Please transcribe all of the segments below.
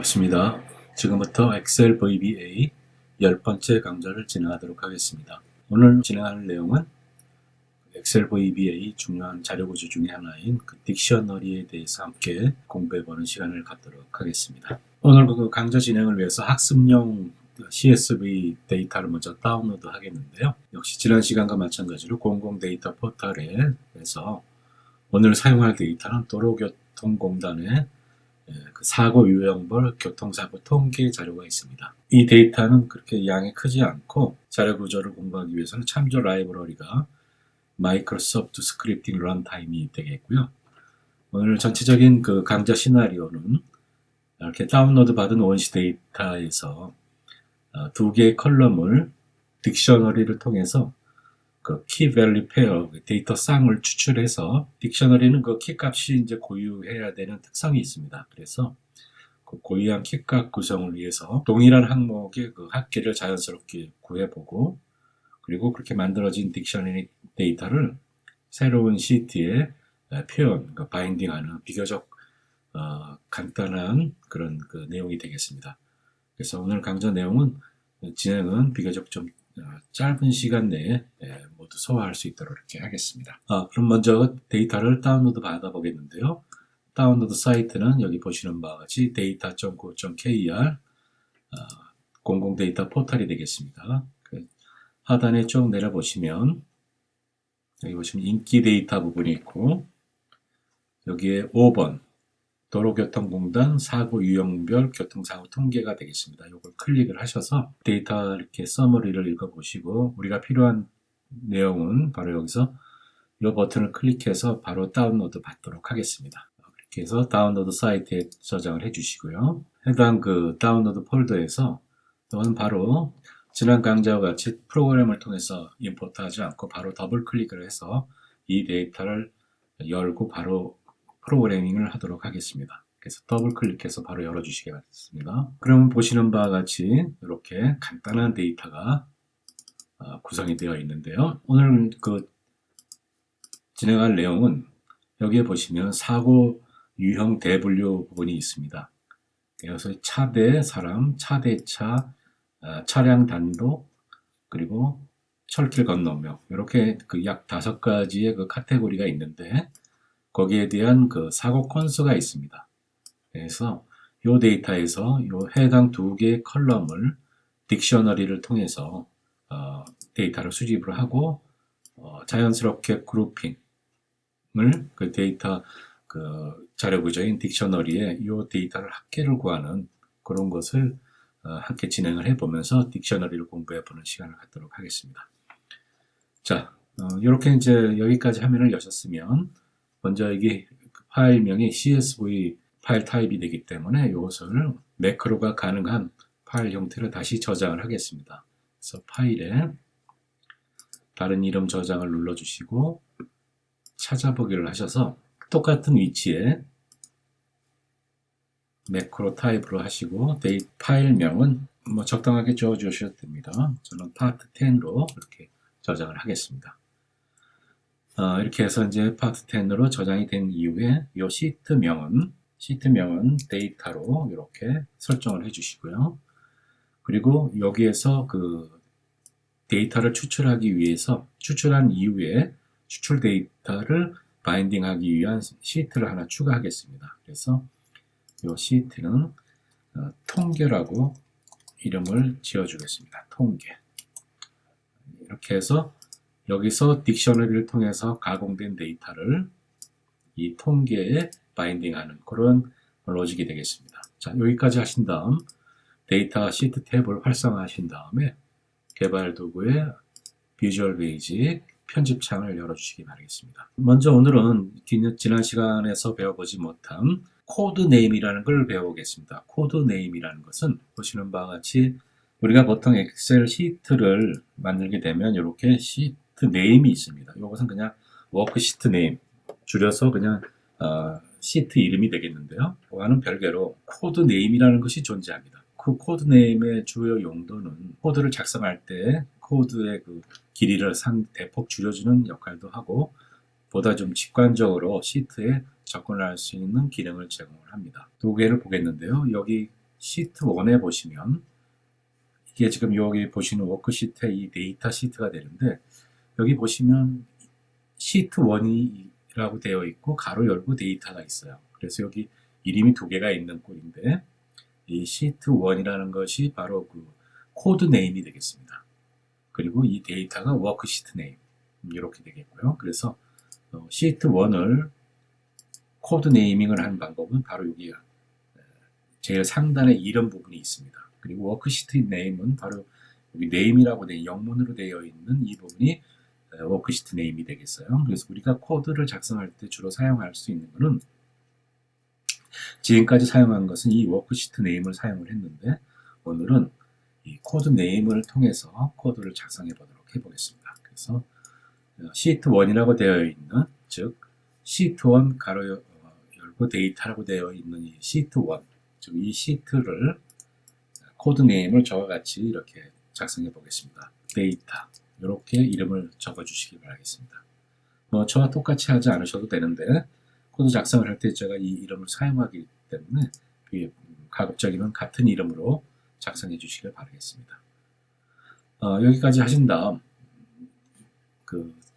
반갑습니다. 지금부터 엑셀 VBA 10번째 강좌를 진행하도록 하겠습니다. 오늘 진행할 내용은 엑셀 VBA 중요한 자료 구조 중에 하나인 딕셔너리에 대해서 함께 공부해보는 시간을 갖도록 하겠습니다. 오늘 강좌 진행을 위해서 학습용 CSV 데이터를 먼저 다운로드 하겠는데요. 역시 지난 시간과 마찬가지로 공공 데이터 포털에서 오늘 사용할 데이터는 도로교통공단의 그 사고 유형별 교통사고 통계 자료가 있습니다. 이 데이터는 그렇게 양이 크지 않고 자료 구조를 공부하기 위해서는 참조 라이브러리가 마이크로소프트 스크립팅 런타임이 되겠고요. 오늘 전체적인 그 강좌 시나리오는 이렇게 다운로드 받은 원시 데이터에서 두 개의 컬럼을 딕셔너리를 통해서 그 키 밸류 페어 데이터 쌍을 추출해서 딕셔너리는 그 키 값이 이제 고유해야 되는 특성이 있습니다. 그래서 그 고유한 키 값 구성을 위해서 동일한 항목의 그 합계를 자연스럽게 구해보고, 그리고 그렇게 만들어진 딕셔너리 데이터를 새로운 시트에 표현, 그러니까 바인딩하는 비교적 간단한 그런 그 내용이 되겠습니다. 그래서 오늘 강좌 내용은 진행은 비교적 좀 짧은 시간 내에 모두 소화할 수 있도록 이렇게 하겠습니다. 그럼 먼저 데이터를 다운로드 받아보겠는데요. 다운로드 사이트는 여기 보시는 바와 같이 data.go.kr 공공 데이터 포털이 되겠습니다. 그 하단에 쭉 내려보시면 여기 보시면 인기 데이터 부분이 있고, 여기에 5번 도로교통공단 사고 유형별 교통사고 통계가 되겠습니다. 이걸 클릭을 하셔서 데이터 이렇게 서머리를 읽어보시고, 우리가 필요한 내용은 바로 여기서 이 버튼을 클릭해서 바로 다운로드 받도록 하겠습니다. 그렇게 해서 다운로드 사이트에 저장을 해주시고요. 해당 그 다운로드 폴더에서 또는 바로 지난 강좌와 같이 프로그램을 통해서 임포트하지 않고 바로 더블 클릭을 해서 이 데이터를 열고 바로 프로그래밍을 하도록 하겠습니다. 그래서 더블 클릭해서 바로 열어주시기 바랍니다. 그러면 보시는 바와 같이 이렇게 간단한 데이터가 구성이 되어 있는데요. 오늘 그 진행할 내용은 여기에 보시면 사고 유형 대분류 부분이 있습니다. 그래서 차대 사람, 차대차, 차량 단독, 그리고 철길 건너명, 이렇게 그 약 5가지의 그 카테고리가 있는데, 거기에 대한 그 사고 건수가 있습니다. 그래서 이 데이터에서 이 해당 두 개의 컬럼을 딕셔너리를 통해서 데이터를 수집을 하고 자연스럽게 그룹핑을 그 데이터 그 자료 구조인 딕셔너리에 이 데이터를 합계를 구하는 그런 것을 함께 진행을 해보면서 딕셔너리를 공부해보는 시간을 갖도록 하겠습니다. 자, 이렇게 이제 여기까지 화면을 여셨으면 먼저 이게 파일명이 CSV 파일 타입이 되기 때문에 이것을 매크로가 가능한 파일 형태로 다시 저장을 하겠습니다. 그래서 파일에 다른 이름 저장을 눌러주시고 찾아보기를 하셔서 똑같은 위치에 매크로 타입으로 하시고 파일명은 뭐 적당하게 지어주셔도 됩니다. 저는 파트 10으로 이렇게 저장을 하겠습니다. 이렇게 해서 이제 파트 10으로 저장이 된 이후에 이 시트명은 데이터로 이렇게 설정을 해주시고요. 그리고 여기에서 그 데이터를 추출하기 위해서 추출한 이후에 추출 데이터를 바인딩하기 위한 시트를 하나 추가하겠습니다. 그래서 이 시트는 통계라고 이름을 지어주겠습니다. 통계. 이렇게 해서 여기서 딕셔너리를 통해서 가공된 데이터를 이 통계에 바인딩하는 그런 로직이 되겠습니다. 자, 여기까지 하신 다음 데이터 시트 탭을 활성화하신 다음에 개발 도구의 비주얼 베이직 편집창을 열어주시기 바라겠습니다. 먼저 오늘은 지난 시간에서 배워보지 못한 코드 네임이라는 걸 배워보겠습니다. 코드 네임이라는 것은 보시는 바와 같이 우리가 보통 엑셀 시트를 만들게 되면 이렇게 시트 네임이 있습니다. 이것은 그냥 워크시트 네임, 줄여서 그냥 시트 이름이 되겠는데요. 그와는 별개로 코드 네임이라는 것이 존재합니다. 그 코드 네임의 주요 용도는 코드를 작성할 때 코드의 그 길이를 대폭 줄여주는 역할도 하고, 보다 좀 직관적으로 시트에 접근할 수 있는 기능을 제공을 합니다. 두 개를 보겠는데요. 여기 시트 1에 보시면 이게 지금 여기 보시는 워크시트의 이 데이터 시트가 되는데 여기 보시면 시트 1이라고 되어 있고 가로 열고 데이터가 있어요. 그래서 여기 이름이 두 개가 있는 꼴인데 이 시트 1이라는 것이 바로 그 코드 네임이 되겠습니다. 그리고 이 데이터가 워크시트 네임 이렇게 되겠고요. 그래서 시트 1을 코드 네이밍을 하는 방법은 바로 여기 제일 상단에 이름 부분이 있습니다. 그리고 워크시트 네임은 바로 여기 네임이라고 된 영문으로 되어 있는 이 부분이 워크시트 네임이 되겠어요. 그래서 우리가 코드를 작성할 때 주로 사용할 수 있는 것은 지금까지 사용한 것은 이 워크시트 네임을 사용을 했는데 오늘은 이 코드 네임을 통해서 코드를 작성해 보도록 해보겠습니다. 그래서 시트 1이라고 되어 있는 즉 시트 1 가로 열고 데이터라고 되어 있는 이 시트 1 즉 이 시트를 코드 네임을 저와 같이 이렇게 작성해 보겠습니다. 데이터 이렇게 이름을 적어 주시기 바라겠습니다. 저와 똑같이 하지 않으셔도 되는데 코드 작성을 할 때 제가 이 이름을 사용하기 때문에 가급적이면 같은 이름으로 작성해 주시길 바라겠습니다. 여기까지 하신 다음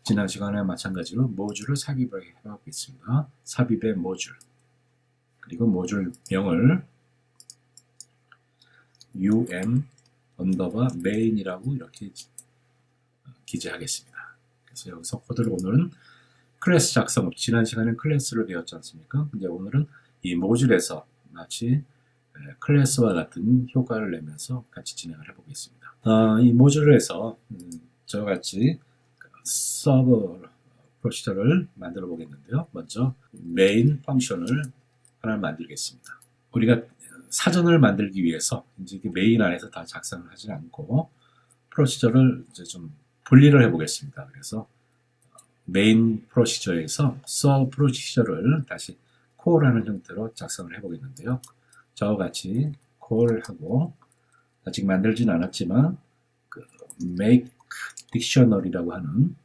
지난 시간에 마찬가지로 모듈을 삽입을 해보겠습니다. 삽입의 모듈 그리고 모듈 명을 main-i라고 이렇게 기재하겠습니다. 그래서 여기서 코드를 오늘은 클래스 작성, 지난 시간에 클래스를 배웠지 않습니까? 이제 오늘은 이 모듈에서 마치 클래스와 같은 효과를 내면서 같이 진행을 해보겠습니다. 이 모듈에서 저와 같이 서버 프로시저를 만들어 보겠는데요. 먼저 메인 펑션을 하나 만들겠습니다. 우리가 사전을 만들기 위해서 이제 메인 안에서 다 작성을 하지 않고 프로시저를 이제 좀 분리를 해보겠습니다. 그래서 메인 프로시저에서 서브 프로시저를 다시 콜하는 형태로 작성을 해보겠는데요. 저와 같이 콜하고 아직 만들진 않았지만 make dictionary라고 하는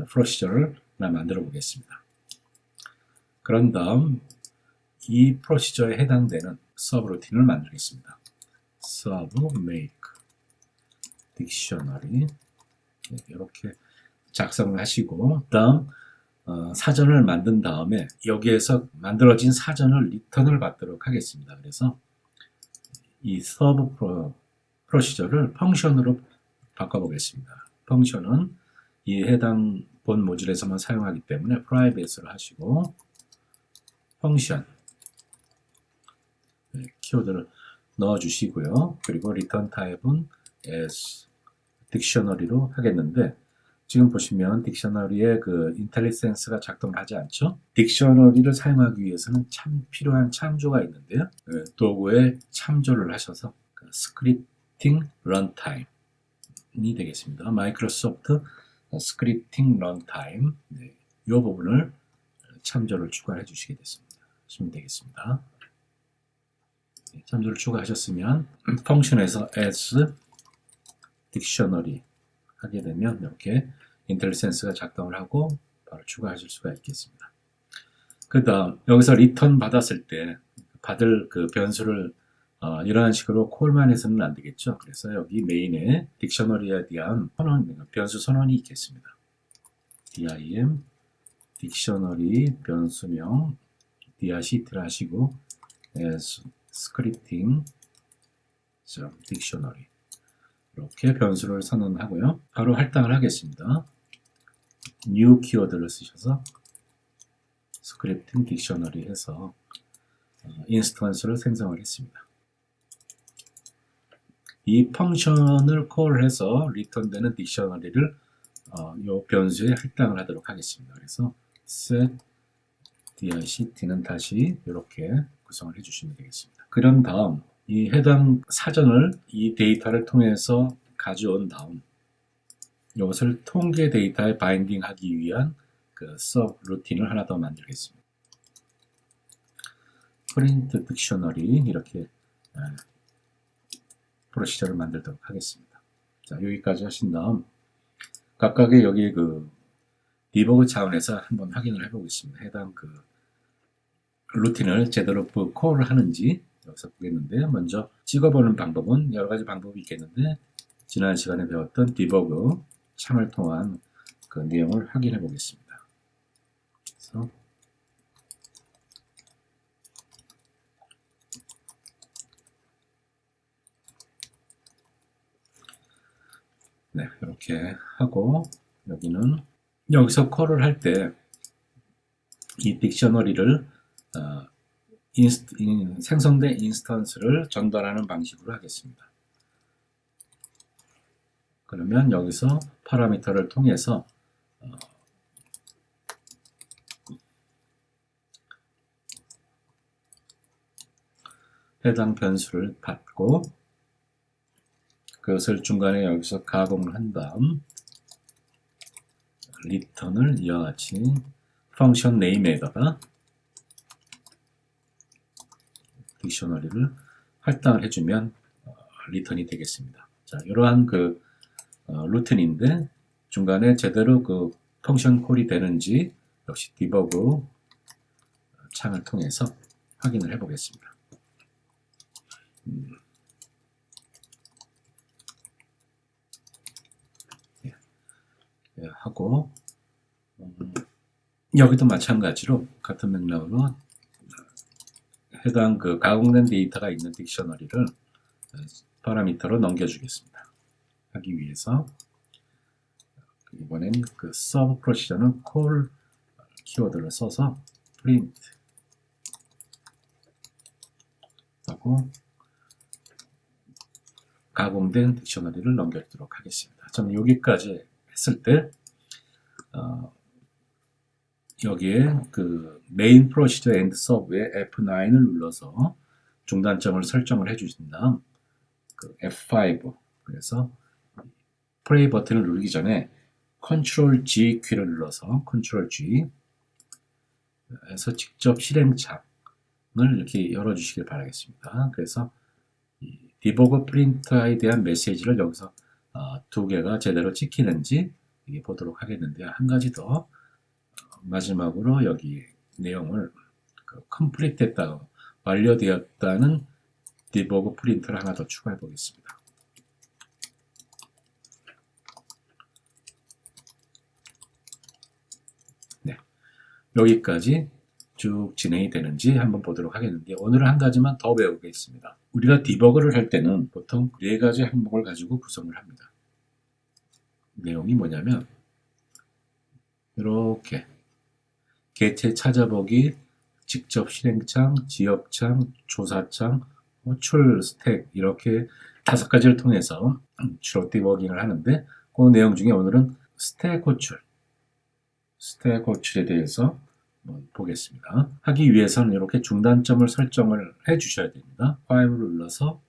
프로시저를 하나 만들어 보겠습니다. 그런 다음 이 프로시저에 해당되는 서브루틴을 만들겠습니다. sub make dictionary 이렇게 작성을 하시고 다음 사전을 만든 다음에 여기에서 만들어진 사전을 리턴을 받도록 하겠습니다. 그래서 이 서브 프로시저를 펑션으로 바꿔보겠습니다. 펑션은 이 해당 본 모듈에서만 사용하기 때문에 프라이빗으로 하시고 펑션 키워드를 넣어주시고요. 그리고 리턴 타입은 as 딕셔너리로 하겠는데 지금 보시면 딕셔너리에 인텔리센스가 작동을 하지 않죠. 딕셔너리를 사용하기 위해서는 필요한 참조가 있는데요. 도구에 참조를 하셔서 스크립팅 런타임이 되겠습니다. 마이크로소프트 스크립팅 런타임 이 부분을 참조를 추가해 주시면 되겠습니다. 참조를 추가하셨으면 펑션에서 as 딕셔너리 하게 되면 이렇게 인텔리센스가 작동을 하고 바로 추가하실 수가 있겠습니다. 그 다음 여기서 리턴 받았을 때 받을 변수를 이러한 식으로 콜만 해서는 안 되겠죠. 그래서 여기 메인에 딕셔너리에 대한 변수 선언이 있겠습니다. dim 딕셔너리 변수명 dia시트를 하시고 as scripting 딕셔너리 이렇게 변수를 선언하고요. 바로 할당을 하겠습니다. new 키워드를 쓰셔서 scripting 딕셔너리 해서 인스턴스를 생성을 했습니다. 이 펑션을 콜해서 리턴되는 딕셔너리를 이 변수에 할당을 하도록 하겠습니다. 그래서 set dict,는 다시 이렇게 구성을 해주시면 되겠습니다. 그런 다음 이 해당 사전을 이 데이터를 통해서 가져온 다음 이것을 통계 데이터에 바인딩하기 위한 서브 루틴을 하나 더 만들겠습니다. 프린트 딕셔너리 이렇게 프로시저를 만들도록 하겠습니다. 자, 여기까지 하신 다음 각각의 여기 디버그 차원에서 한번 확인을 해보겠습니다. 해당 루틴을 제대로 콜을 하는지 여기서 보겠는데, 먼저 찍어보는 방법은 여러 가지 방법이 있겠는데, 지난 시간에 배웠던 디버그 창을 통한 그 내용을 확인해 보겠습니다. 그래서 네, 이렇게 하고, 여기서 콜을 할 때 이 딕셔너리를 생성된 인스턴스를 전달하는 방식으로 하겠습니다. 그러면 여기서 파라미터를 통해서 해당 변수를 받고, 그것을 중간에 여기서 가공을 한 다음 리턴을 이와 같이 펑션 네임에다가 딕셔너리를 할당을 해주면 리턴이 되겠습니다. 자, 이러한 그 루틴인데, 중간에 제대로 그 펑션 콜이 되는지 역시 디버그 창을 통해서 확인을 해 보겠습니다. 하고, 여기도 마찬가지로 같은 맥락으로 해당 그 가공된 데이터가 있는 딕셔너리를 파라미터로 넘겨주겠습니다. 하기 위해서 이번엔 그 서브 프로시저는 콜 키워드를 써서 프린트 하고 가공된 딕셔너리를 넘겨주도록 하겠습니다. 저는 여기까지 했을 때 여기에 그 메인 프로시저 엔드 서브에 F9을 눌러서 중단점을 설정을 해주신 다음 그 F5, 그래서 플레이 버튼을 누르기 전에 Ctrl G 키를 눌러서 Ctrl G 해서 직접 실행창을 이렇게 열어주시길 바라겠습니다. 그래서 이 디버그 프린터에 대한 메시지를 여기서 두 개가 제대로 찍히는지 보도록 하겠는데요. 한 가지 더 마지막으로 여기 내용을 컴플리트 됐다, 완료되었다는 디버그 프린트를 하나 더 추가해 보겠습니다. 네, 여기까지 쭉 진행이 되는지 한번 보도록 하겠는데, 오늘은 한 가지만 더 배우겠습니다. 우리가 디버그를 할 때는 보통 네 가지 항목을 가지고 구성을 합니다. 내용이 뭐냐면 이렇게 개체 찾아보기, 직접 실행창, 지역창, 조사창, 호출 스택, 이렇게 5가지를 통해서 주로 디버깅을 하는데, 그 내용 중에 오늘은 스택 호출에 대해서 보겠습니다. 하기 위해서는 이렇게 중단점을 설정을 해 주셔야 됩니다. 파일을 눌러서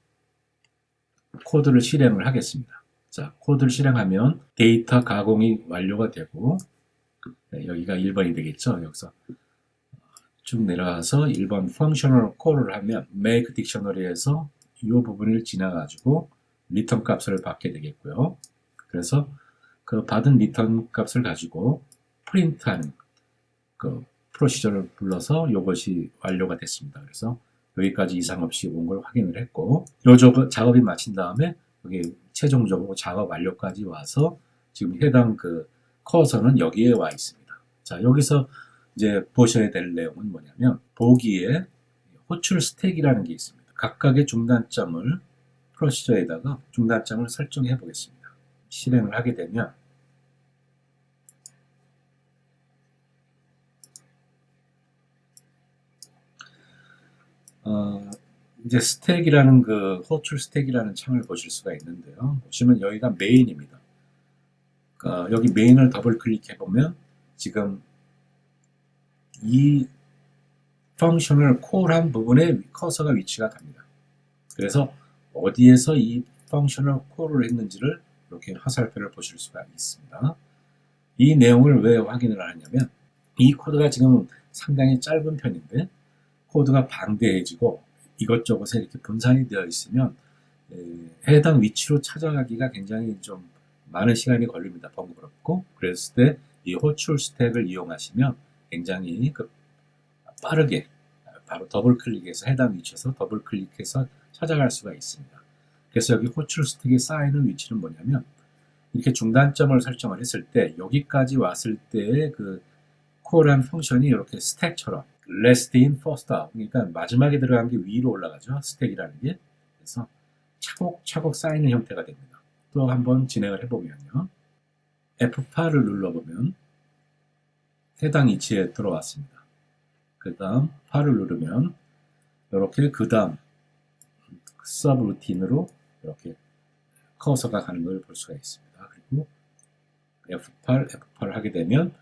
코드를 실행을 하겠습니다. 자, 코드를 실행하면 데이터 가공이 완료가 되고, 여기가 1번이 되겠죠. 여기서 쭉 내려가서 1번 functional call을 하면 make dictionary에서 이 부분을 지나가지고 리턴 값을 받게 되겠고요. 그래서 그 받은 리턴 값을 가지고 프린트하는 그 프로시저를 불러서 이것이 완료가 됐습니다. 그래서 여기까지 이상 없이 온 걸 확인을 했고, 요 작업이 마친 다음에 여기 최종적으로 작업 완료까지 와서 지금 해당 그 커서는 여기에 와 있습니다. 자, 여기서 이제 보셔야 될 내용은 뭐냐면, 보기에 호출 스택이라는 게 있습니다. 각각의 중단점을 프로시저에다가 중단점을 설정해 보겠습니다. 실행을 하게 되면 이제 스택이라는 그 호출 스택이라는 창을 보실 수가 있는데요. 보시면 여기가 메인입니다. 여기 메인을 더블 클릭해 보면 지금 이 펑션을 콜한 부분에 커서가 위치가 됩니다. 그래서 어디에서 이 펑션을 콜을 했는지를 이렇게 화살표를 보실 수가 있습니다. 이 내용을 왜 확인을 하냐면, 이 코드가 지금 상당히 짧은 편인데 코드가 방대해지고 이것저것에 이렇게 분산이 되어 있으면 해당 위치로 찾아가기가 굉장히 좀 많은 시간이 걸립니다. 번거롭고, 그랬을 때 이 호출 스택을 이용하시면 굉장히 빠르게 바로 더블 클릭해서 해당 위치에서 더블 클릭해서 찾아갈 수가 있습니다. 그래서 여기 호출 스택에 쌓이는 위치는 뭐냐면 이렇게 중단점을 설정을 했을 때 여기까지 왔을 때의 그 콜이라는 펑션이 이렇게 스택처럼 last in first out, 그러니까 마지막에 들어간 게 위로 올라가죠. 스택이라는 게. 그래서 차곡차곡 쌓이는 형태가 됩니다. 또 한번 진행을 해보면요. F8을 눌러보면 해당 위치에 들어왔습니다. 그 다음 8을 누르면 이렇게 그 다음 서브 루틴으로 이렇게 커서가 가는 걸 볼 수가 있습니다. 그리고 F8 하게 되면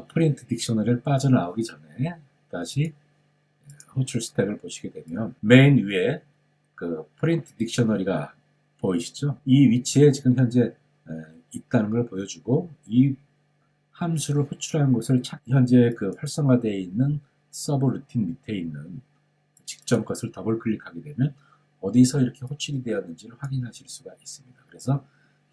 프린트 딕셔너리를 빠져나오기 전에 다시 호출 스택을 보시게 되면 맨 위에 그 프린트 딕셔너리가 보이시죠? 이 위치에 지금 현재 있다는 걸 보여주고 이 함수를 호출하는 곳을 현재 그 활성화되어 있는 서브 루틴 밑에 있는 직전 것을 더블 클릭하게 되면 어디서 이렇게 호출이 되었는지를 확인하실 수가 있습니다. 그래서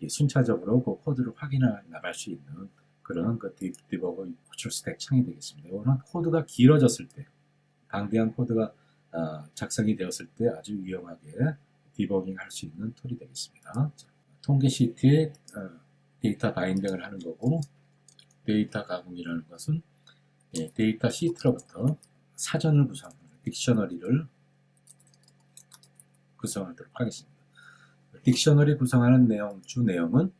순차적으로 그 코드를 확인해 나갈 수 있는 그런 그 디버거 호출 스택 창이 되겠습니다. 이거는 코드가 길어졌을 때, 방대한 코드가 작성이 되었을 때 아주 유용하게 디버깅 할 수 있는 툴이 되겠습니다. 자, 통계 시트에 데이터 바인딩을 하는 거고, 데이터 가공이라는 것은 데이터 시트로부터 사전을 구성하는 딕셔너리를 구성하도록 하겠습니다. 딕셔너리 구성하는 주 내용은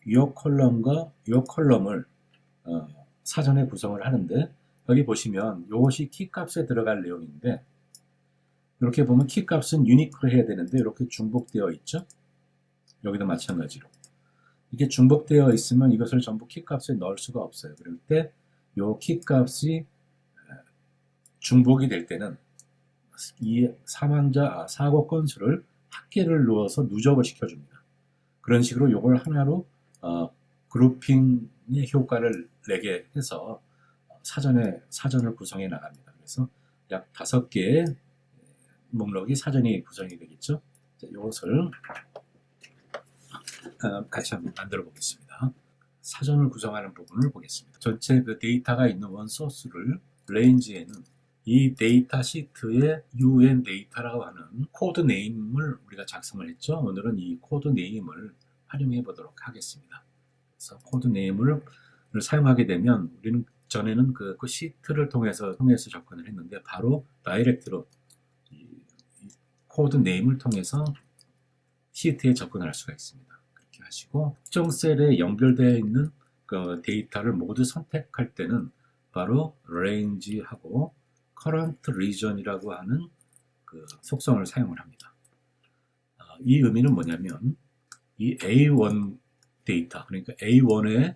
이 컬럼과 이 컬럼을 사전에 구성을 하는데 여기 보시면 이것이 키값에 들어갈 내용인데 이렇게 보면 키값은 유니크로 해야 되는데 이렇게 중복되어 있죠. 여기도 마찬가지로 이게 중복되어 있으면 이것을 전부 키값에 넣을 수가 없어요. 그럴 때 이 키값이 중복이 될 때는 이 사고 건수를 합계를 넣어서 누적을 시켜줍니다. 그런 식으로 이걸 하나로 그룹핑의 효과를 내게 해서 사전을 구성해 나갑니다. 그래서 약 5개의 목록이 사전이 구성이 되겠죠. 이것을 같이 한번 만들어 보겠습니다. 사전을 구성하는 부분을 보겠습니다. 전체 그 데이터가 있는 원 소스를 레인지에는 이 데이터 시트의 UN 데이터라고 하는 코드 네임을 우리가 작성을 했죠. 오늘은 이 코드 네임을 활용해 보도록 하겠습니다. 그래서 코드 네임을 사용하게 되면 우리는 전에는 그 시트를 통해서 접근을 했는데 바로 다이렉트로 이 코드 네임을 통해서 시트에 접근할 수가 있습니다. 그렇게 하시고 특정 셀에 연결되어 있는 그 데이터를 모두 선택할 때는 바로 range하고 current region이라고 하는 그 속성을 사용을 합니다. 이 의미는 뭐냐면 이 A1 데이터, 그러니까 A1의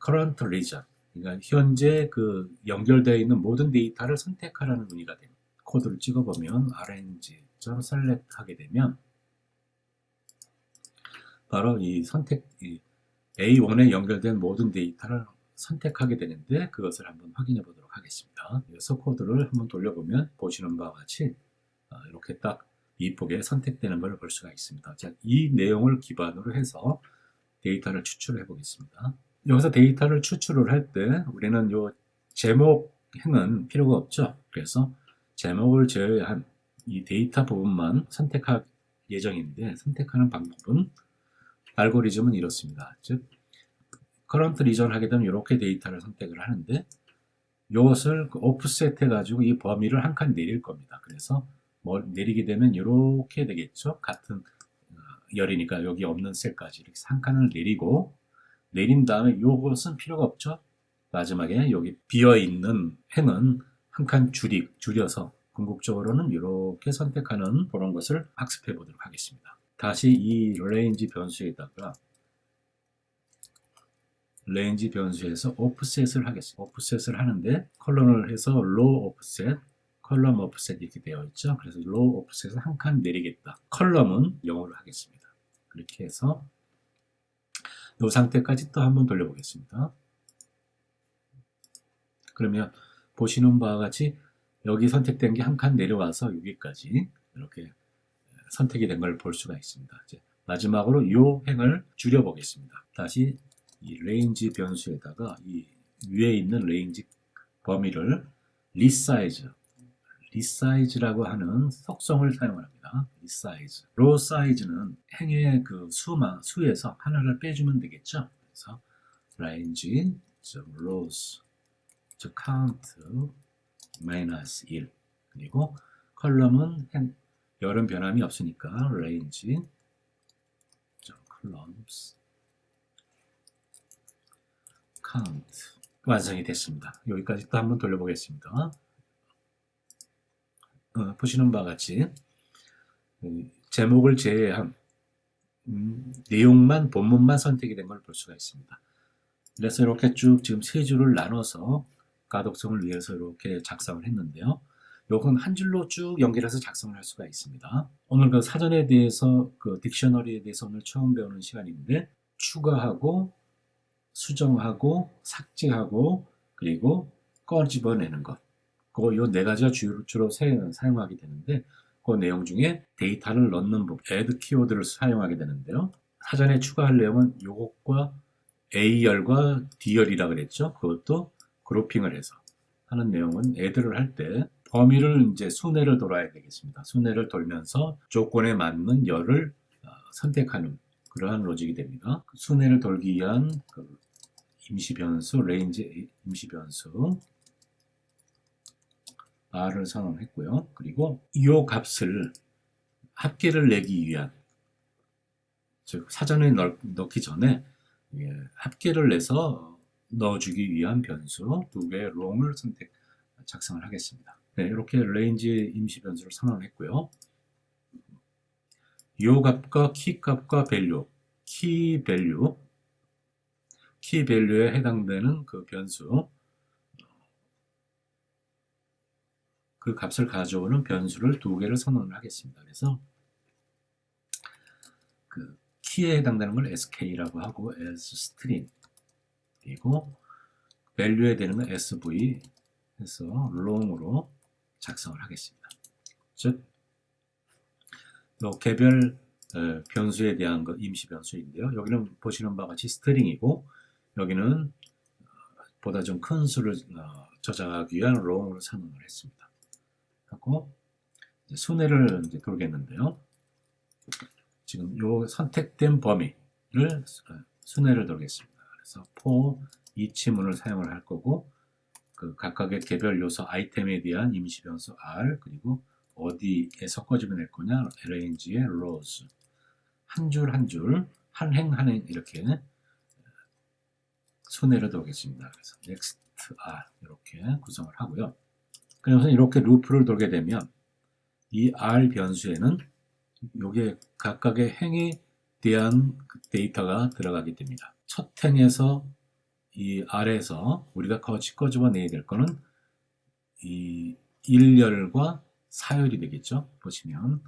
current region, 그러니까 현재 그 연결되어 있는 모든 데이터를 선택하라는 의미가 됩니다. 코드를 찍어보면 arrange.select 하게 되면 바로 이 A1에 연결된 모든 데이터를 선택하게 되는데 그것을 한번 확인해 보도록 하겠습니다. 그래서 코드를 한번 돌려보면 보시는 바와 같이 이렇게 딱 이쁘게 선택되는 걸 볼 수가 있습니다. 자, 이 내용을 기반으로 해서 데이터를 추출해 보겠습니다. 여기서 데이터를 추출을 할 때 우리는 요 제목행은 필요가 없죠. 그래서 제목을 제외한 이 데이터 부분만 선택할 예정인데 선택하는 방법은 알고리즘은 이렇습니다. 즉 커런트 리전 하게 되면 이렇게 데이터를 선택을 하는데 이것을 오프셋 해가지고 이 범위를 한 칸 내릴 겁니다. 그래서 뭘 내리게 되면 이렇게 되겠죠. 같은 열이니까 여기 없는 셀까지 이렇게 한 칸을 내린 다음에 이것은 필요가 없죠. 마지막에 여기 비어있는 행은 한 칸 줄여서 궁극적으로는 이렇게 선택하는 그런 것을 학습해 보도록 하겠습니다. 다시 이 range 변수에다가 range 변수에서 offset을 하겠습니다. offset을 하는데 컬럼을 해서 row offset, 컬럼 offset 이렇게 되어 있죠. 그래서 row offset을 한 칸 내리겠다. 컬럼은 0으로 하겠습니다. 그렇게 해서 이 상태까지 또 한번 돌려보겠습니다. 그러면 보시는 바와 같이 여기 선택된 게 한 칸 내려와서 여기까지 이렇게 선택이 된 걸 볼 수가 있습니다. 이제 마지막으로 이 행을 줄여보겠습니다. 다시 이 range 변수에다가 이 위에 있는 range 범위를 resize resize라고 하는 속성을 사용합니다. resize. row size는 행의 그 수에서 하나를 빼주면 되겠죠. 그래서 range rows count 마이너스 1 그리고 컬럼은 열은 변함이 없으니까 range columns count 완성이 됐습니다. 여기까지 또 한번 돌려보겠습니다. 보시는 바와 같이 제목을 제외한 내용만 본문만 선택이 된 걸 볼 수가 있습니다. 그래서 이렇게 쭉 지금 세 줄을 나눠서 가독성을 위해서 이렇게 작성을 했는데요. 요건 한 줄로 쭉 연결해서 작성을 할 수가 있습니다. 오늘 그 사전에 대해서 그 딕셔너리에 대해서 오늘 처음 배우는 시간인데 추가하고 수정하고 삭제하고 그리고 꺼집어내는 것 요 네 가지가 주로 사용하게 되는데 그 내용 중에 데이터를 넣는 부분 add 키워드를 사용하게 되는데요. 사전에 추가할 내용은 요것과 A열과 D열이라 그랬죠. 그것도 그룹핑을 해서 하는 내용은 add를 할 때 범위를 이제 순회를 돌아야 되겠습니다. 순회를 돌면서 조건에 맞는 열을 선택하는 그러한 로직이 됩니다. 순회를 돌기 위한 그 임시 변수, range 임시 변수 r을 선언했고요. 그리고 이 값을 합계를 내기 위한 즉 사전에 넣기 전에 합계를 내서 넣어주기 위한 변수 두 개의 long을 작성을 하겠습니다. 네, 이렇게 range 임시 변수를 선언했고요. 이 값과 키 값과 value, 키 value에 해당되는 그 변수 그 값을 가져오는 변수를 두 개를 선언을 하겠습니다. 그래서 그 키에 해당되는 걸 sk라고 하고 as string 그리고 value에 되는 건 sv 해서 long으로 작성을 하겠습니다. 즉 개별 변수에 대한 것 임시 변수인데요. 여기는 보시는 바와 같이 string이고 여기는 보다 좀 큰 수를 저장하기 위한 long으로 선언을 했습니다. 하고 순회를 이제 돌겠는데요. 지금 요 선택된 범위를 순회를 돌겠습니다. 그래서 for each문을 사용을 할 거고 그 각각의 개별 요소 아이템에 대한 임시 변수 r 그리고 어디에서 꺼집어낼 거냐 arrange의 rows 한 줄 한 줄 한 행 한 행 이렇게 순회를 돌겠습니다. 그래서 next r 이렇게 구성을 하고요. 그래서 이렇게 루프를 돌게 되면 이 r 변수에는 요게 각각의 행에 대한 데이터가 들어가게 됩니다. 첫 행에서 이 r에서 우리가 꺼집어내야 될 거는 이 1열과 4열이 되겠죠. 보시면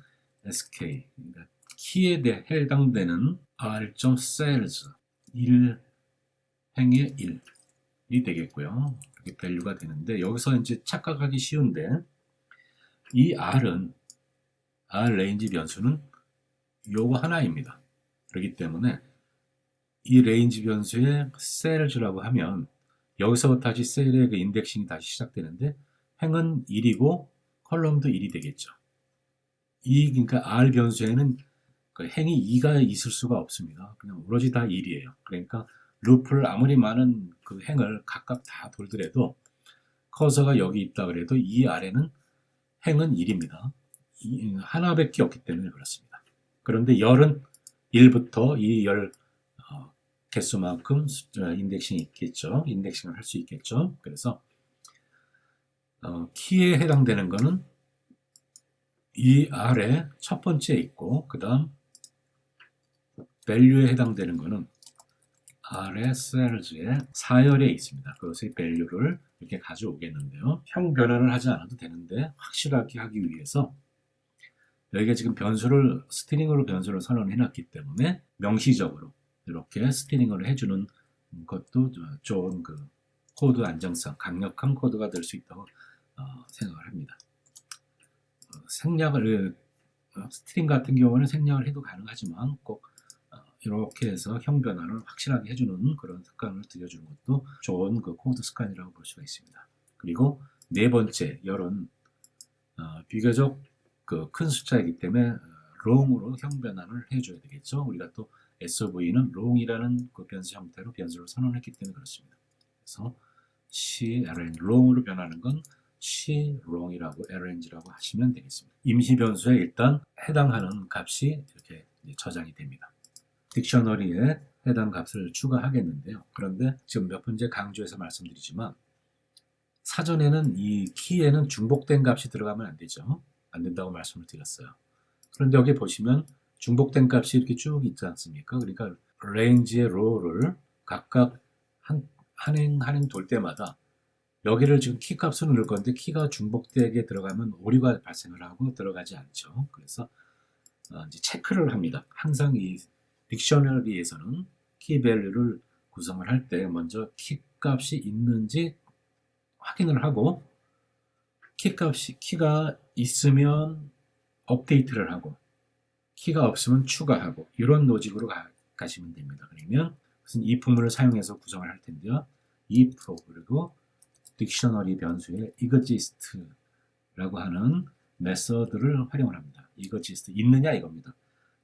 sk 그러니까 키에 대해 해당되는 r.sales 1행의 1이 되겠고요. 이렇게 밸류가 되는데 여기서 이제 착각하기 쉬운데 이 r은 r range 변수는 요거 하나입니다. 그렇기 때문에 이 range 변수의 sales라고 하면 여기서부터 다시 셀의 그 인덱싱이 다시 시작되는데 행은 1이고 컬럼도 1이 되겠죠. 그러니까 r 변수에는 그 행이 2가 있을 수가 없습니다. 그냥 오로지 다 1이에요. 그러니까 루프를 아무리 많은 그 행을 각각 다 돌더라도 커서가 여기 있다 그래도 이 아래는 행은 1입니다. 하나밖에 없기 때문에 그렇습니다. 그런데 열은 1부터 이 열 개수만큼 인덱싱이 있겠죠. 인덱싱을 할 수 있겠죠. 그래서 키에 해당되는 거는 이 아래 첫 번째 있고 그 다음 value에 해당되는 거는 아래 sales의 4열에 있습니다. 그것의 value를 이렇게 가져오겠는데요. 형 변환을 하지 않아도 되는데 확실하게 하기 위해서 여기가 지금 변수를 스트링으로 변수를 선언해 놨기 때문에 명시적으로 이렇게 스트링으로 해주는 것도 좋은 그 코드 안정성, 강력한 코드가 될 수 있다고 생각을 합니다. 생략을 스트링 같은 경우는 생략을 해도 가능하지만 꼭 이렇게 해서 형 변환을 확실하게 해주는 그런 습관을 들여주는 것도 좋은 그 코드 습관이라고 볼 수가 있습니다. 그리고 네 번째 열은 비교적 그 큰 숫자이기 때문에 long으로 형 변환을 해줘야 되겠죠. 우리가 또 SOV는 long이라는 그 변수 형태로 변수를 선언했기 때문에 그렇습니다. 그래서 she arranged long으로 변하는 건 she long이라고 arrange라고 하시면 되겠습니다. 임시 변수에 일단 해당하는 값이 이렇게 저장이 됩니다. 딕셔너리에 해당 값을 추가하겠는데요. 그런데 지금 몇 번째 강조해서 말씀드리지만 사전에는 이 키에는 중복된 값이 들어가면 안 되죠. 안 된다고 말씀을 드렸어요. 그런데 여기 보시면 중복된 값이 이렇게 쭉 있지 않습니까? 그러니까 range의 row를 각각 한 행 돌 때마다 여기를 지금 키 값을 넣을 건데 키가 중복되게 들어가면 오류가 발생을 하고 들어가지 않죠. 그래서 이제 체크를 합니다. 항상 이 딕셔너리에서는 키 밸류를 구성을 할 때 먼저 키 값이 있는지 확인을 하고 키가 있으면 업데이트를 하고 키가 없으면 추가하고 이런 로직으로 가시면 됩니다. 그러면 무슨 if문을 사용해서 구성을 할 텐데요. if 그리고 딕셔너리 변수에 exist라고 하는 메서드를 활용을 합니다. exist 있느냐 이겁니다.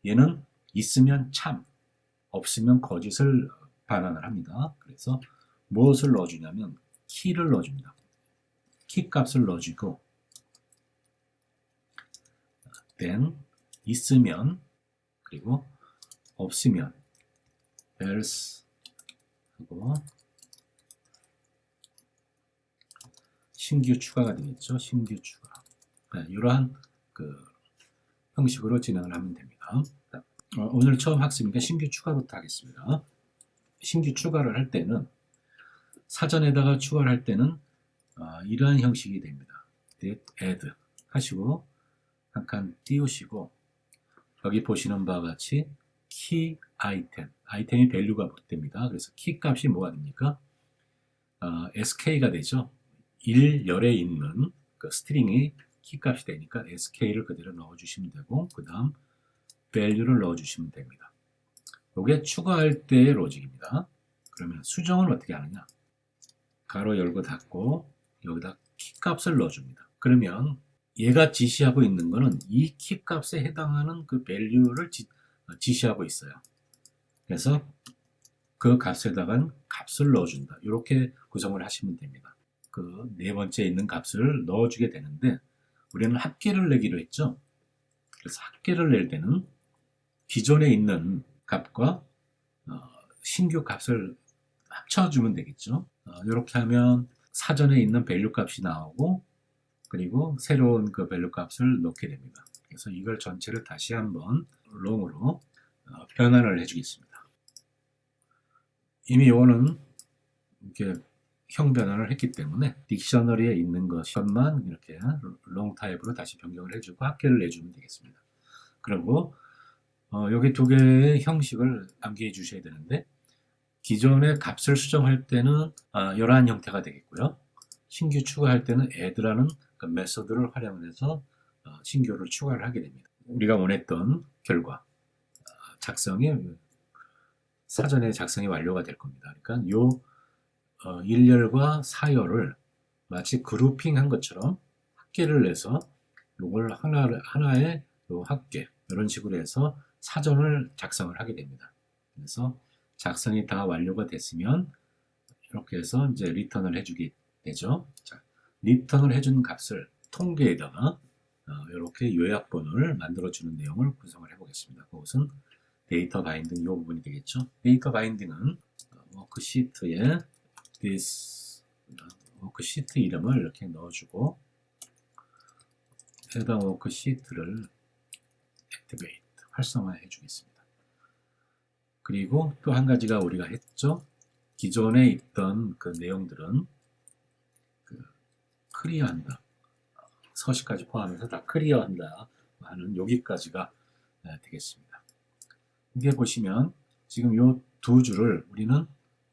얘는 있으면 참, 없으면 거짓을 반환을 합니다. 그래서 무엇을 넣어주냐면 키를 넣어줍니다. 키 값을 넣어주고 then 있으면 그리고 없으면 else 하고 신규 추가가 되겠죠. 신규 추가. 네, 이러한 그 형식으로 진행을 하면 됩니다. 오늘 처음 학습이니까 신규 추가부터 하겠습니다. 신규 추가를 할 때는 사전에다가 추가를 할 때는 이러한 형식이 됩니다. add 하시고 한 칸 띄우시고 여기 보시는 바와 같이 key 아이템이 밸류가 됩니다. 그래서 키 값이 뭐가 됩니까? sk가 되죠. 1열에 있는 그 스트링이 키 값이 되니까 sk를 그대로 넣어주시면 되고 그 다음 value를 넣어주시면 됩니다. 이게 추가할 때의 로직입니다. 그러면 수정은 어떻게 하느냐? 가로 열고 닫고 여기다 키 값을 넣어줍니다. 그러면 얘가 지시하고 있는 거는 이 키 값에 해당하는 그 value를 지시하고 있어요. 그래서 그 값에다가 값을 넣어준다. 이렇게 구성을 하시면 됩니다. 그 네 번째 있는 값을 넣어주게 되는데 우리는 합계를 내기로 했죠. 그래서 합계를 낼 때는 기존에 있는 값과 신규 값을 합쳐주면 되겠죠. 이렇게 하면 사전에 있는 밸류 값이 나오고 그리고 새로운 그 밸류 값을 넣게 됩니다. 그래서 이걸 전체를 다시 한번 long으로 변환을 해주겠습니다. 이미 이거는 이렇게 형 변환을 했기 때문에 딕셔너리에 있는 것만 이렇게 long 타입으로 다시 변경을 해주고 합계를 내주면 되겠습니다. 그리고 여기 두 개의 형식을 암기해 주셔야 되는데 기존의 값을 수정할 때는 이러한 형태가 되겠고요. 신규 추가할 때는 add라는 그 메소드를 활용해서 신규를 추가를 하게 됩니다. 우리가 원했던 결과 사전에 작성이 완료가 될 겁니다. 그러니까 요 1열과 4열을 마치 그룹핑한 것처럼 합계를 내서 요걸 하나의 요 합계 이런 식으로 해서 사전을 작성을 하게 됩니다. 그래서 작성이 다 완료가 됐으면 이렇게 해서 이제 리턴을 해주게 되죠. 자, 리턴을 해준 값을 통계에다가 이렇게 요약본을 만들어주는 내용을 구성을 해보겠습니다. 그것은 데이터 바인딩 이 부분이 되겠죠. 데이터 바인딩은 워크시트에 this 워크시트 이름을 이렇게 넣어주고 해당 워크시트를 activate 활성화해 주겠습니다. 그리고 또 한 가지가 우리가 했죠. 기존에 있던 그 내용들은 클리어한다. 서식까지 포함해서 다 클리어한다 하는 여기까지가 되겠습니다. 이게 보시면 지금 요 두 줄을 우리는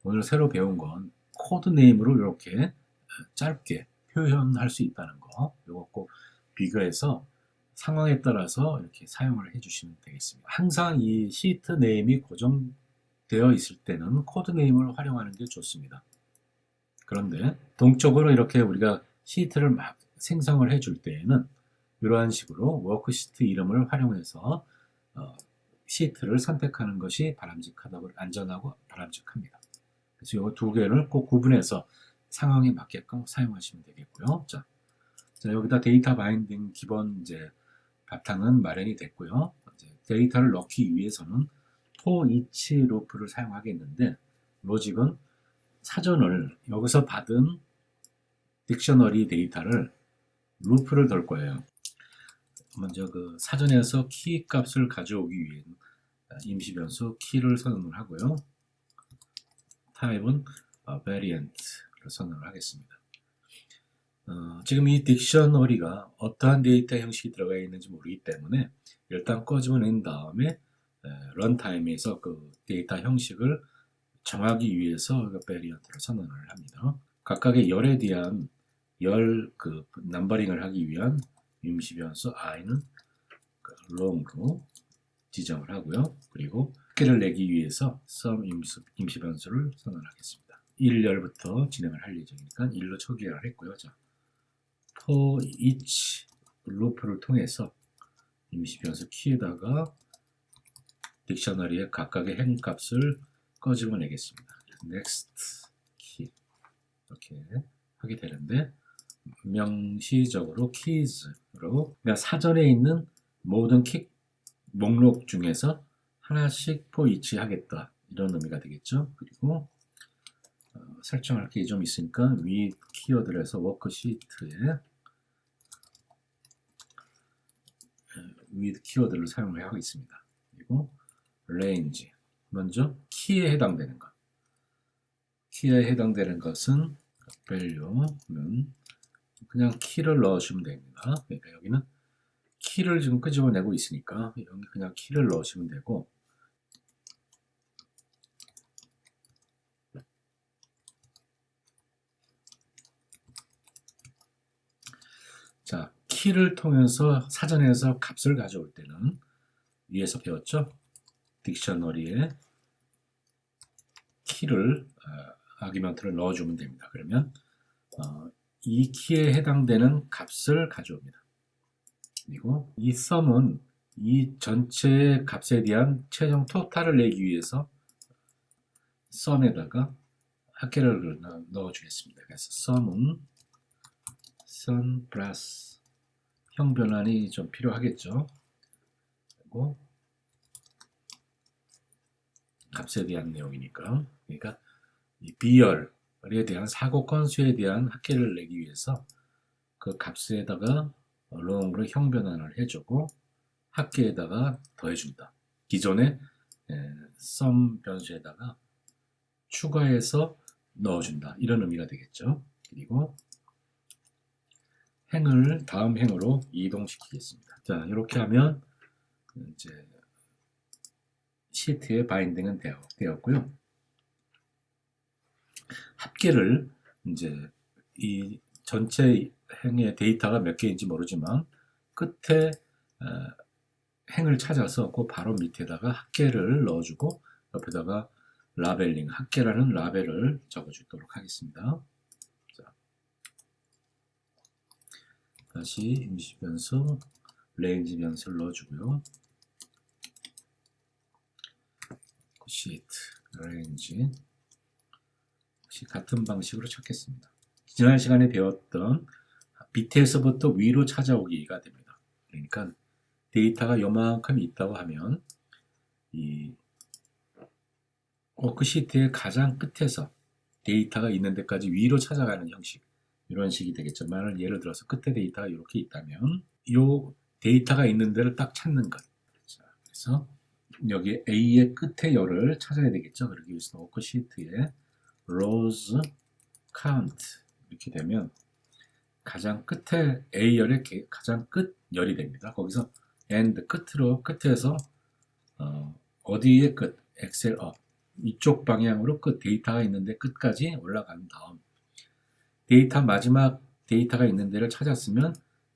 오늘 새로 배운 건 코드 네임으로 이렇게 짧게 표현할 수 있다는 거. 요거 꼭 비교해서 상황에 따라서 이렇게 사용을 해주시면 되겠습니다. 항상 이 시트 네임이 고정되어 있을 때는 코드 네임을 활용하는 게 좋습니다. 그런데 동적으로 이렇게 우리가 시트를 막 생성을 해줄 때에는 이러한 식으로 워크시트 이름을 활용해서 시트를 선택하는 것이 바람직하다고, 안전하고 바람직합니다. 그래서 이 두 개를 꼭 구분해서 상황에 맞게끔 사용하시면 되겠고요. 자, 여기다 데이터 바인딩 기본 이제 바탕은 마련이 됐고요. 이제 데이터를 넣기 위해서는 for each 루프를 사용하겠는데, 로직은 사전을 여기서 받은 딕셔너리 데이터를 루프를 돌 거예요. 먼저 그 사전에서 키 값을 가져오기 위해 임시 변수 키를 선언을 하고요. 타입은 variant를 선언을 하겠습니다. 지금 이 딕셔너리가 어떠한 데이터 형식이 들어가 있는지 모르기 때문에 일단 꺼집어낸 다음에 런타임에서 그 데이터 형식을 정하기 위해서 variant를 선언을 합니다. 각각의 열에 대한 그 넘버링을 하기 위한 임시 변수 i는 long로 지정을 하고요. 그리고 합계를 내기 위해서 sum 임시 변수를 선언하겠습니다. 1열부터 진행을 할 예정이니까 1로 초기화를 했고요. 자, for each 루프를 통해서 임시 변수 키에다가 딕셔너리의 각각의 행값을 꺼집어내겠습니다. next key 이렇게 하게 되는데, 명시적으로 keys로 그러니까 사전에 있는 모든 키 목록 중에서 하나씩 for each 하겠다, 이런 의미가 되겠죠. 그리고 설정할 게 좀 있으니까 위 키워드에서 워크시트에 위 키워드를 사용을 하고 있습니다. 그리고 range, 먼저 키에 해당되는 것. 키에 해당되는 것은 value는 그냥 키를 넣으시면 됩니다. 그러니까 여기는 키를 지금 끄집어내고 있으니까 여기 그냥 키를 넣으시면 되고, 자, 키를 통해서 사전에서 값을 가져올 때는 위에서 배웠죠? 딕셔너리에 키를 아규먼트를 넣어주면 됩니다. 그러면 이 키에 해당되는 값을 가져옵니다. 그리고 이 sum은 이 전체 값에 대한 최종 토탈을 내기 위해서 sum에다가 합계를 넣어주겠습니다. 그래서 sum은 sum 플러스 형 변환이 좀 필요하겠죠. 그리고 값에 대한 내용이니까, 그러니까 이 비열에 대한 사고 건수에 대한 합계를 내기 위해서 그 값에다가 long으로 형 변환을 해주고 합계에다가 더해준다. 기존의 sum 변수에다가 추가해서 넣어준다, 이런 의미가 되겠죠. 그리고 행을 다음 행으로 이동시키겠습니다. 자, 이렇게 하면 이제 시트의 바인딩은 되었고요. 합계를 이제 이 전체 행의 데이터가 몇 개인지 모르지만 끝에 행을 찾아서 그 바로 밑에다가 합계를 넣어주고 옆에다가 라벨링, 합계라는 라벨을 적어주도록 하겠습니다. 자, 다시 임시 변수, 레인지 변수를 넣어주고요. 시트, 레인지 역시 같은 방식으로 찾겠습니다. 지난 시간에 배웠던 밑에서부터 위로 찾아오기가 됩니다. 그러니까 데이터가 요만큼 있다고 하면 이 워크시트의 가장 끝에서 데이터가 있는 데까지 위로 찾아가는 형식, 이런 식이 되겠죠. 예를 들어서 끝에 데이터가 이렇게 있다면 이 데이터가 있는 데를 딱 찾는 것. 그래서 여기 A의 끝에 열을 찾아야 되겠죠. 그러기 위해서 워크시트에 rows count 이렇게 되면 가장 끝에 A열의 가장 끝 열이 됩니다. 거기서 and 끝에서 어디의 끝, 엑셀 업 이쪽 방향으로 끝 데이터가 있는데 끝까지 올라간 다음 마지막 데이터가 있는 데를 찾았으면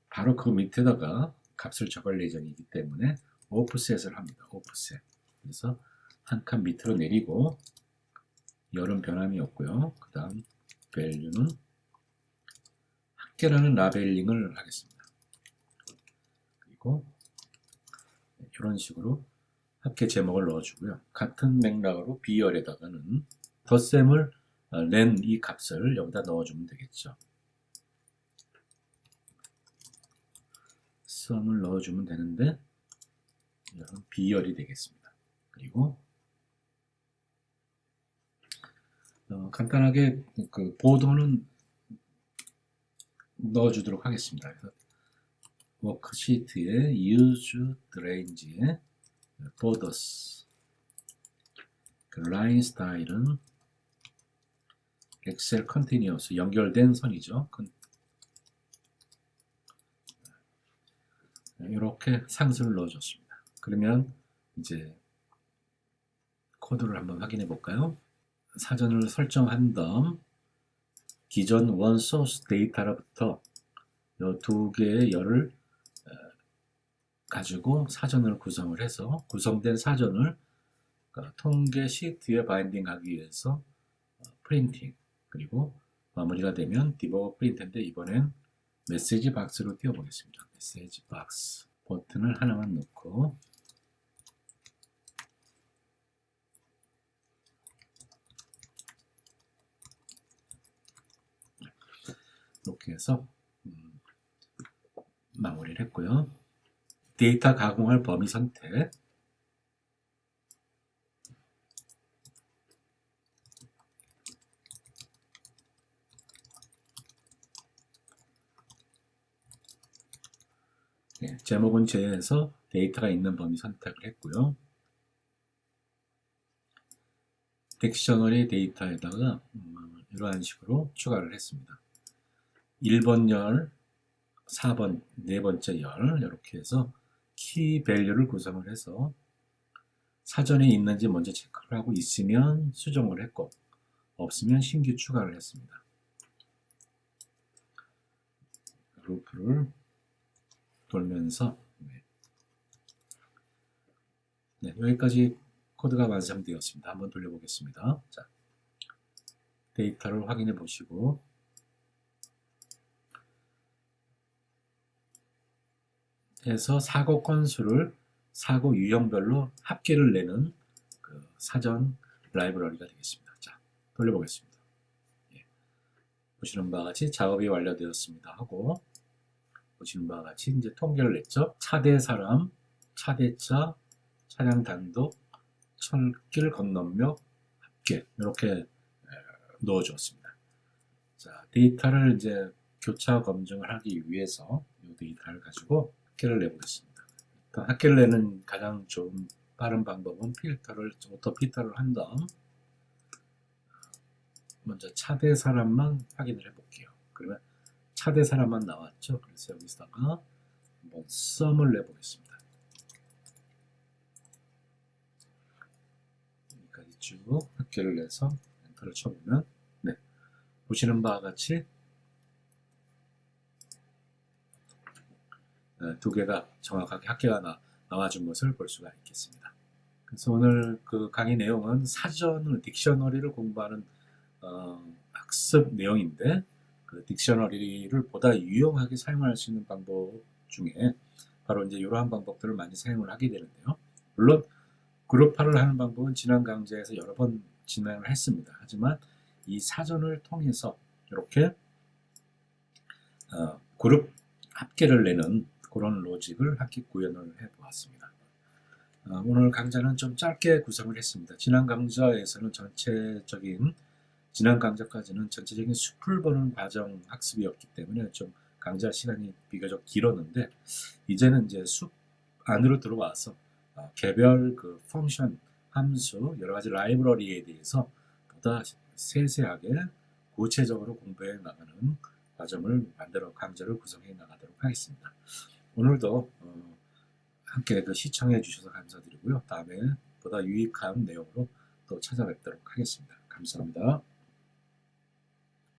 바로 그 밑에다가 값을 적을 예정이기 때문에 오프셋을 합니다. 오프셋. 그래서 한 칸 밑으로 내리고 열은 변함이 없고요. 그 다음 value는 합계라는 라벨링을 하겠습니다. 그리고 이런 식으로 합계 제목을 넣어주고요. 같은 맥락으로 B열에다가는 덧셈을 낸 이 값을 여기다 넣어주면 되겠죠. 썸을 넣어주면 되는데 이건 B열이 되겠습니다. 그리고 간단하게 그 보도는 넣어주도록 하겠습니다. 그래서 워크시트에 use range에 borders 그 라인 스타일은 엑셀 컨티뉴어스 연결된 선이죠. 이렇게 상수를 넣어줬습니다. 그러면 이제 코드를 한번 확인해 볼까요? 사전을 설정한 다음 기존 원 소스 데이터로부터 이 두 개의 열을 가지고 사전을 구성을 해서 구성된 사전을 통계 시트에 바인딩하기 위해서 프린팅 그리고 마무리가 되면 디버거 프린트인데 이번엔 메시지 박스로 띄워보겠습니다. 메시지 박스 버튼을 하나만 넣고 이렇게 해서 마무리를 했고요. 데이터 가공할 범위 선택 제목은 제에서 데이터가 있는 범위 선택을 했고요. 딕셔너리 데이터에다가 이러한 식으로 추가를 했습니다. 1번 열, 4번, 네 번째 열 이렇게 해서 키 밸류를 구성을 해서 사전에 있는지 먼저 체크를 하고 있으면 수정을 했고 없으면 신규 추가를 했습니다. 루프를 돌면서 여기까지 코드가 완성되었습니다. 한번 돌려보겠습니다. 자, 데이터를 확인해 보시고 해서 사고 건수를 사고 유형별로 합계를 내는 그 사전 라이브러리가 되겠습니다. 자, 돌려보겠습니다. 보시는 바와 같이 작업이 완료되었습니다 하고 보시는 바와 같이 이제 통계를 냈죠. 차대 사람, 차대차, 차량 단독, 철길 건너며 합계 이렇게 넣어주었습니다. 자, 데이터를 이제 교차 검증을 하기 위해서 이 데이터를 가지고 합계를 내보겠습니다. 일단 합계를 내는 가장 좀 빠른 방법은 오토 필터를 한 다음 먼저 차대 사람만 확인을 해볼게요. 그러면 차대 사람만 나왔죠. 그래서 여기다가 한번 썸을 내보겠습니다. 여기까지 쭉 합계를 내서 엔터를 쳐보면 보시는 바와 같이 두 개가 정확하게 합계가 나와준 것을 볼 수가 있겠습니다. 그래서 오늘 그 강의 내용은 사전을 딕셔너리를 공부하는 학습 내용인데 그 딕셔너리를 보다 유용하게 사용할 수 있는 방법 중에 바로 이제 이러한 방법들을 많이 사용을 하게 되는데요. 물론 그룹화를 하는 방법은 지난 강좌에서 여러 번 진행을 했습니다. 하지만 이 사전을 통해서 이렇게 그룹 합계를 내는 그런 로직을 학기 구현을 해보았습니다. 오늘 강좌는 좀 짧게 구성을 했습니다. 지난 강좌까지는 전체적인 숲을 보는 과정 학습이었기 때문에 좀 강좌 시간이 비교적 길었는데 이제는 이제 숲 안으로 들어와서 개별 그 펑션, 함수, 여러 가지 라이브러리에 대해서 보다 세세하게 구체적으로 공부해 나가는 과정을 만들어 강좌를 구성해 나가도록 하겠습니다. 오늘도 함께 시청해 주셔서 감사드리고요. 다음에 보다 유익한 내용으로 또 찾아뵙도록 하겠습니다. 감사합니다.